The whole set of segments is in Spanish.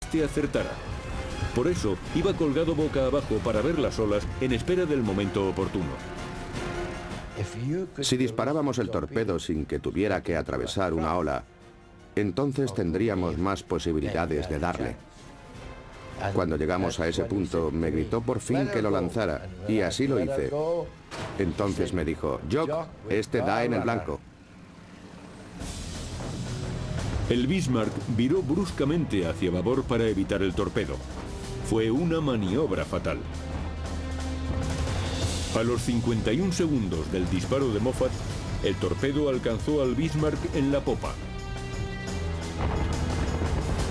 éste acertara. Por eso iba colgado boca abajo para ver las olas en espera del momento oportuno. Si disparábamos el torpedo sin que tuviera que atravesar una ola, entonces tendríamos más posibilidades de darle. Cuando llegamos a ese punto, me gritó por fin que lo lanzara, y así lo hice. Entonces me dijo, Jock, este da en el blanco. El Bismarck viró bruscamente hacia babor para evitar el torpedo. Fue una maniobra fatal. A los 51 segundos del disparo de Moffat, el torpedo alcanzó al Bismarck en la popa.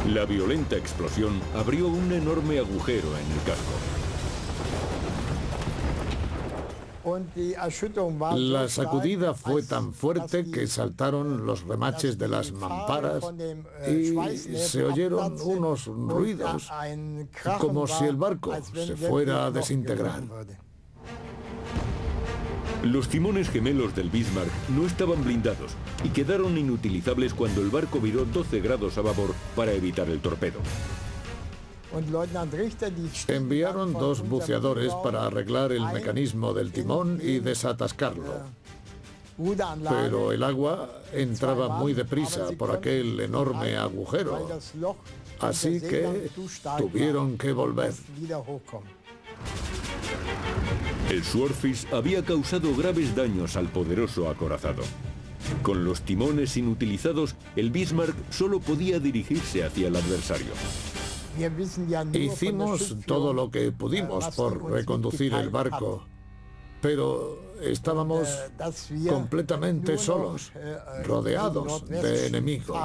La violenta explosión abrió un enorme agujero en el casco. La sacudida fue tan fuerte que saltaron los remaches de las mamparas y se oyeron unos ruidos como si el barco se fuera a desintegrar. Los timones gemelos del Bismarck no estaban blindados y quedaron inutilizables cuando el barco viró 12 grados a babor para evitar el torpedo. Enviaron 2 buceadores para arreglar el mecanismo del timón y desatascarlo. Pero el agua entraba muy deprisa por aquel enorme agujero, así que tuvieron que volver. El Swordfish había causado graves daños al poderoso acorazado. Con los timones inutilizados, el Bismarck solo podía dirigirse hacia el adversario. Hicimos todo lo que pudimos por reconducir el barco, pero estábamos completamente solos, rodeados de enemigos.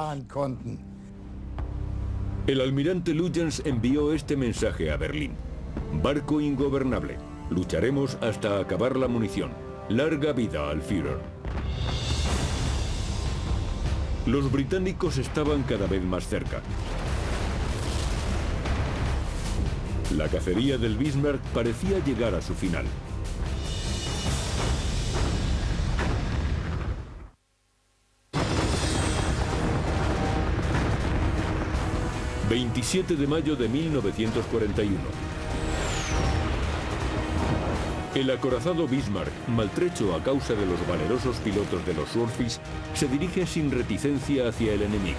El almirante Lütjens envió este mensaje a Berlín. Barco ingobernable. Lucharemos hasta acabar la munición. Larga vida al Führer. Los británicos estaban cada vez más cerca. La cacería del Bismarck parecía llegar a su final. ...27 de mayo de 1941... El acorazado Bismarck, maltrecho a causa de los valerosos pilotos de los Swordfish, se dirige sin reticencia hacia el enemigo.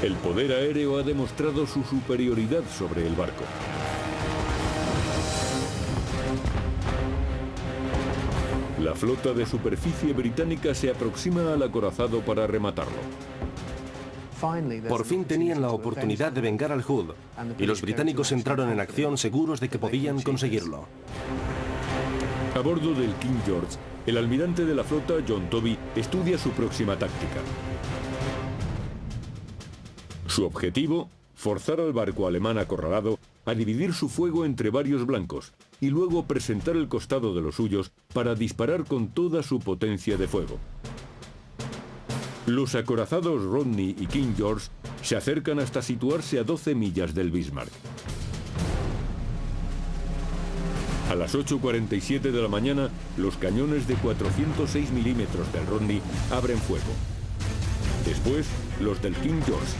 El poder aéreo ha demostrado su superioridad sobre el barco. La flota de superficie británica se aproxima al acorazado para rematarlo. Por fin tenían la oportunidad de vengar al Hood, y los británicos entraron en acción seguros de que podían conseguirlo. A bordo del King George, el almirante de la flota, John Tobey, estudia su próxima táctica. Su objetivo, forzar al barco alemán acorralado a dividir su fuego entre varios blancos y luego presentar el costado de los suyos para disparar con toda su potencia de fuego. Los acorazados Rodney y King George se acercan hasta situarse a 12 millas del Bismarck. A las 8:47 de la mañana, los cañones de 406 milímetros del Rodney abren fuego. Después, los del King George.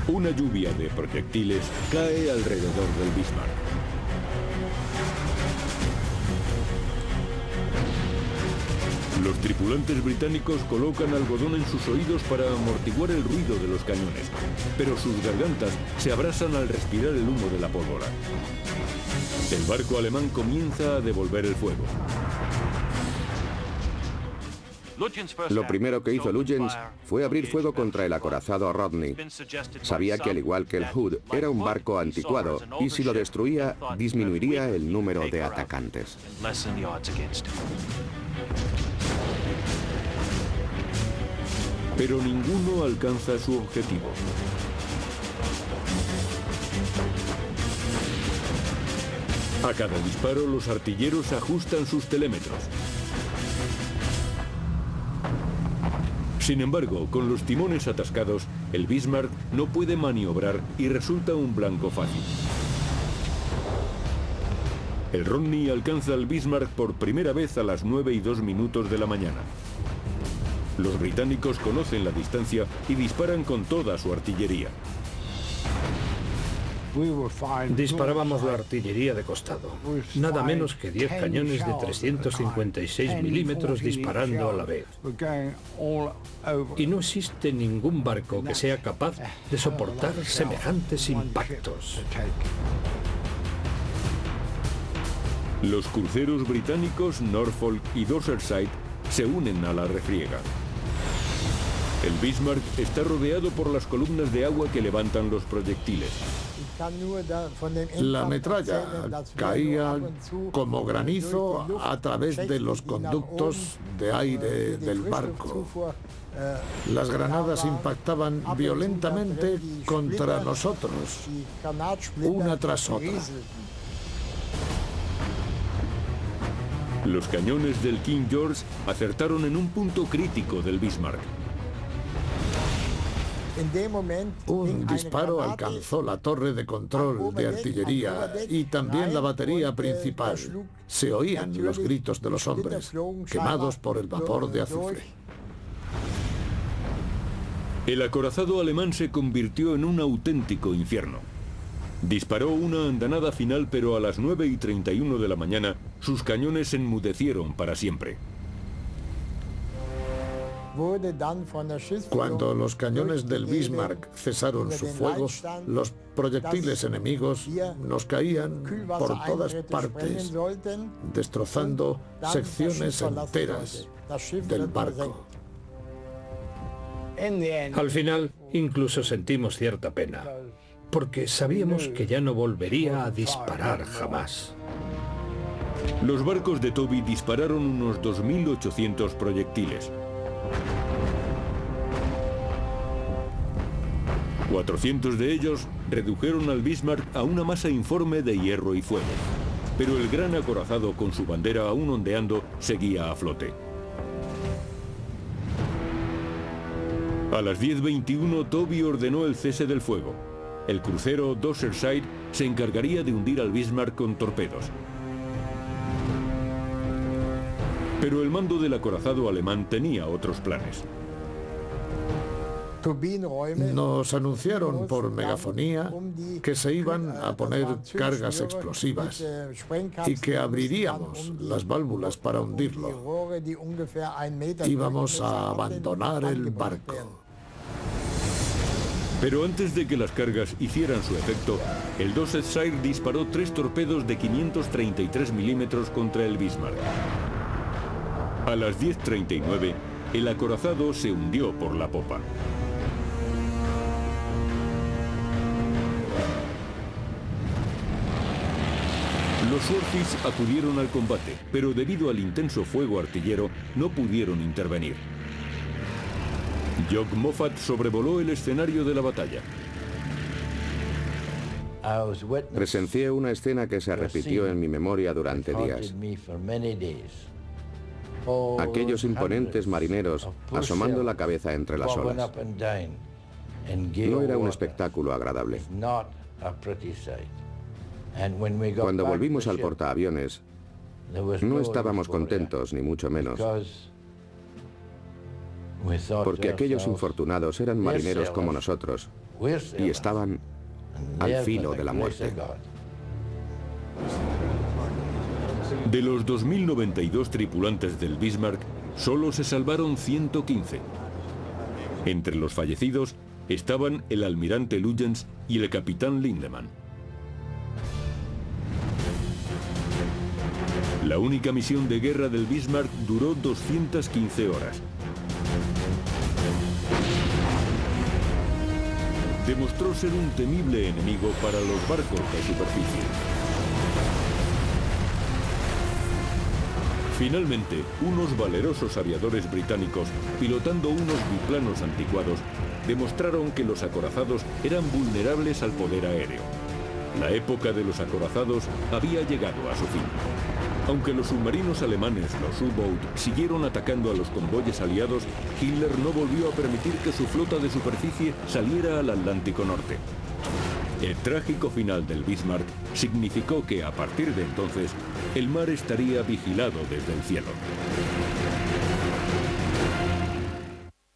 Una lluvia de proyectiles cae alrededor del Bismarck. Los tripulantes británicos colocan algodón en sus oídos para amortiguar el ruido de los cañones, pero sus gargantas se abrasan al respirar el humo de la pólvora. El barco alemán comienza a devolver el fuego. Lo primero que hizo Lütjens fue abrir fuego contra el acorazado Rodney. Sabía que al igual que el Hood era un barco anticuado y si lo destruía disminuiría el número de atacantes. Pero ninguno alcanza su objetivo. A cada disparo, los artilleros ajustan sus telémetros. Sin embargo, con los timones atascados, el Bismarck no puede maniobrar y resulta un blanco fácil. El Rodney alcanza al Bismarck por primera vez a las 9:02 de la mañana. Los británicos conocen la distancia y disparan con toda su artillería. Disparábamos la artillería de costado, nada menos que 10 cañones de 356 milímetros disparando a la vez. Y no existe ningún barco que sea capaz de soportar semejantes impactos. Los cruceros británicos Norfolk y Dorset se unen a la refriega. El Bismarck está rodeado por las columnas de agua que levantan los proyectiles. La metralla caía como granizo a través de los conductos de aire del barco. Las granadas impactaban violentamente contra nosotros, una tras otra. Los cañones del King George acertaron en un punto crítico del Bismarck. Un disparo alcanzó la torre de control de artillería y también la batería principal. Se oían los gritos de los hombres, quemados por el vapor de azufre. El acorazado alemán se convirtió en un auténtico infierno. Disparó una andanada final, pero a las 9:31 de la mañana sus cañones se enmudecieron para siempre. Cuando los cañones del Bismarck cesaron su fuego, los proyectiles enemigos nos caían por todas partes, destrozando secciones enteras del barco. Al final, incluso sentimos cierta pena, porque sabíamos que ya no volvería a disparar jamás. Los barcos de Toby dispararon unos 2.800 proyectiles. 400 de ellos redujeron al Bismarck a una masa informe de hierro y fuego. Pero el gran acorazado, con su bandera aún ondeando, seguía a flote. A las 10:21 Toby ordenó el cese del fuego. El crucero Dorset se encargaría de hundir al Bismarck con torpedos. Pero el mando del acorazado alemán tenía otros planes. Nos anunciaron por megafonía que se iban a poner cargas explosivas y que abriríamos las válvulas para hundirlo. Íbamos a abandonar el barco. Pero antes de que las cargas hicieran su efecto, el Dorsetshire disparó 3 torpedos de 533 milímetros contra el Bismarck. A las 10:39, el acorazado se hundió por la popa. Los Swarthies acudieron al combate, pero debido al intenso fuego artillero no pudieron intervenir. Jock Moffat sobrevoló el escenario de la batalla. Presencié una escena que se repitió en mi memoria durante días. Aquellos imponentes marineros asomando la cabeza entre las olas. No era un espectáculo agradable. Cuando volvimos al portaaviones, no estábamos contentos, ni mucho menos, porque aquellos infortunados eran marineros como nosotros y estaban al filo de la muerte. De los 2.092 tripulantes del Bismarck, solo se salvaron 115. Entre los fallecidos estaban el almirante Luyens y el capitán Lindemann. La única misión de guerra del Bismarck duró 215 horas. Demostró ser un temible enemigo para los barcos de superficie. Finalmente, unos valerosos aviadores británicos, pilotando unos biplanos anticuados, demostraron que los acorazados eran vulnerables al poder aéreo. La época de los acorazados había llegado a su fin. Aunque los submarinos alemanes, los U-Boot, siguieron atacando a los convoyes aliados, Hitler no volvió a permitir que su flota de superficie saliera al Atlántico Norte. El trágico final del Bismarck significó que, a partir de entonces, el mar estaría vigilado desde el cielo.